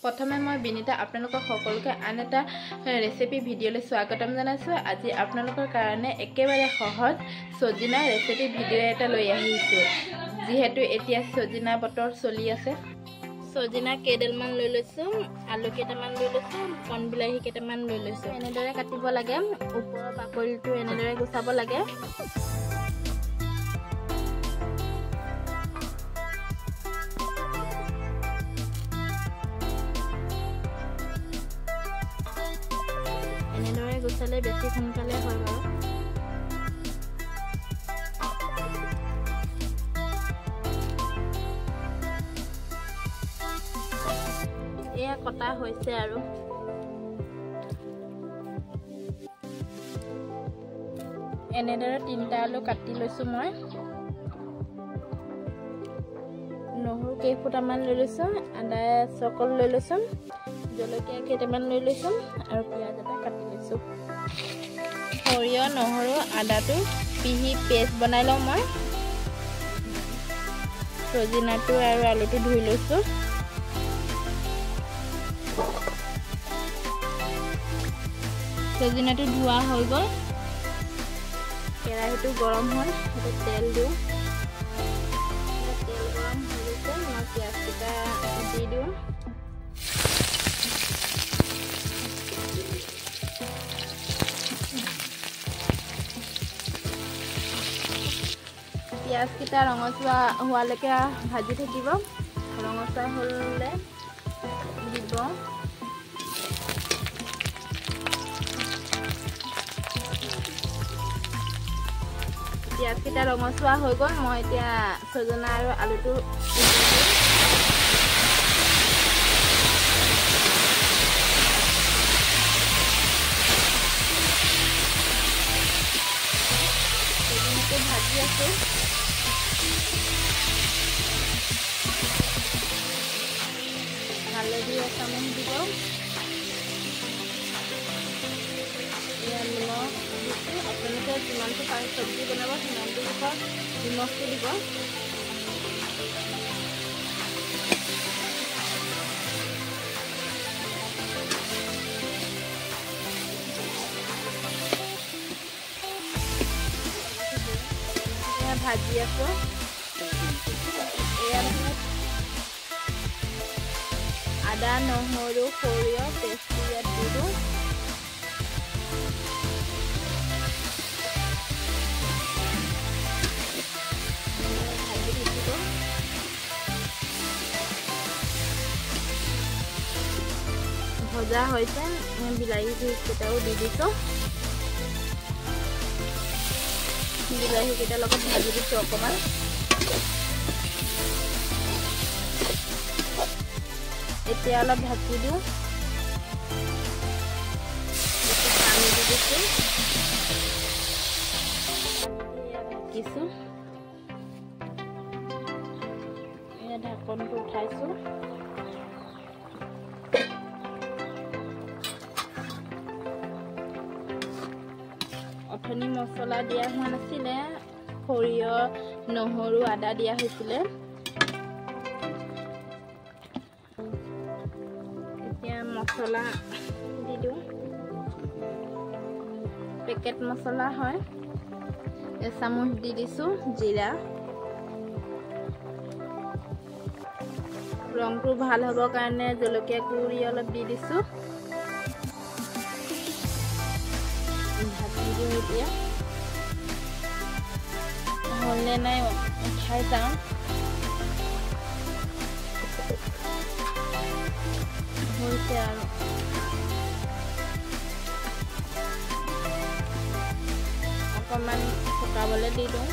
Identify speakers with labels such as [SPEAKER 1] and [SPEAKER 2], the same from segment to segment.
[SPEAKER 1] প্ৰথমে মই বিনিতা আপোনালোকক সকলোকে আন এটা ৰেচিপি ভিডিঅ'লৈ স্বাগতম জনাইছোঁ। আজি আপোনালোকৰ কাৰণে একেবাৰে সহজ সজিনা ৰেচিপি ভিডিঅ' এটা লৈ আহিছোঁ। যিহেতু এতিয়া সজিনা বতৰ চলি আছে, সজিনা কেইডালমান লৈ লৈছোঁ, আলু কেইটামান লৈ লৈছোঁ, কণ বিলাহী কেইটামান লৈ লৈছোঁ। এনেদৰে কাটিব লাগে, ওপৰৰ বাকলিটো এনেদৰে গুচাব লাগে। এনেদৰে গুচালে বেছি সোনকালে হয় বাৰু। এয়া কটা হৈছে আৰু এনেদৰে 3টা আলু কাটি লৈছোঁ। মই নহৰু কেইফুটামান লৈ লৈছোঁ, আদা চকল লৈ লৈছোঁ, জলকীয়া কেইটামান লৈ লৈছোঁ আৰু পিঁয়াজ এটা কাটি লৈছোঁ। সৰিয়হ নহৰু আদাটো পিহি পেষ্ট বনাই লওঁ। মই সজিনাটো আৰু আলুটো ধুই লৈছোঁ। সজিনাটো ধোৱা হৈ গ'ল। কেৰাহীটো গৰম হ'ল, সেইটো তেল দিওঁ। তেল গৰম হৈ গৈছে, মই পিঁয়াজকেইটা দি দিওঁ। পিঁয়াজকেইটা ৰঙচুৱা হোৱালৈকে ভাজি থাকিব। ৰঙচুৱা হ'লে দিব। পিঁয়াজকেইটা ৰঙচুৱা হৈ গ'ল। মই এতিয়া সজনা আৰু আলুটো ভাজি আছোঁ। হালধি এচামুচ দিব। এয়া নিমখ দিছোঁ। আপোনালোকে যিমানটো পাৰে চব্জি বনাব সিমানটো জোখৰ নিমখটো দিব। এয়া ভাজি আছোঁ। এয়া আদা নহৰু সৰিয়হ পেষ্টটো ইয়াত দি দিওঁ। ভাজি থাকিব। ভজা হৈছে, বিলাহী কেইটাও দি দিছোঁ। বিলাহী কেইটাৰ লগত ভাজি দিছোঁ অকণমান। এতিয়া অলপ ঢাকি দিওঁ। পানী দি দিছোঁ, ঢাকিছোঁ। এয়া ঢাকনটো উঠাইছোঁ। অথনি মছলা দিয়া হোৱা নাছিলে, সৰিয়হ নহৰু আদা দিয়া হৈছিলে। এতিয়া মছলা দি দিওঁ। পেকেট মছলা হয়, এচামুচ দি দিছোঁ জিৰা। ৰংটো ভাল হ'বৰ কাৰণে জলকীয়া গুড়ি অলপ দি দিছোঁ। ঢাকি দিওঁ। এতিয়া হ'লনে নাই উঠাই যাওঁ। হৈছে আৰু অকণমান শুকাবলৈ দি দিওঁ।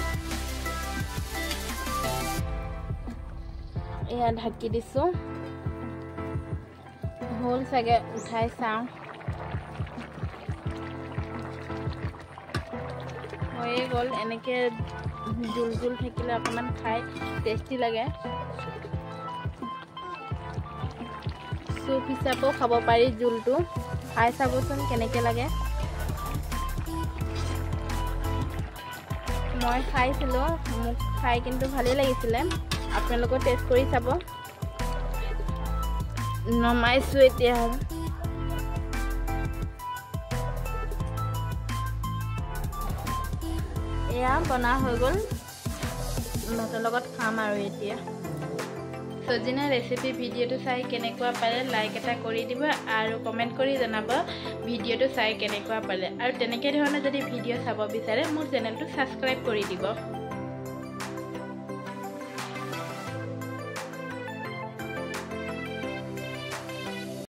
[SPEAKER 1] এয়া ঢাকি দিছোঁ। হ'ল চাগে, উঠাই চাওঁ। হৈয়ে গ'ল। এনেকৈ জোল জোল থাকিলে অকণমান খাই টেষ্টি লাগে। চুপ হিচাপেও খাব পাৰি জোলটো। খাই চাবচোন কেনেকৈ লাগে। মই খাইছিলোঁ, মোক খাই কিন্তু ভালেই লাগিছিলে। আপোনালোকেও টেষ্ট কৰি চাব। নমাইছোঁ এতিয়া এয়া বনা হৈ গ'ল ভাতৰ লগত খাম আৰু এতিয়া সজিনা ৰেচিপি ভিডিঅ'টো চাই কেনেকুৱা পালে লাইক এটা কৰি দিব আৰু কমেণ্ট কৰি জনাব ভিডিঅ'টো চাই কেনেকুৱা পালে আৰু তেনেকৈ ধৰণে যদি ভিডিঅ' চাব বিচাৰে মোৰ চেনেলটো ছাবস্ক্ৰাইব কৰি দিব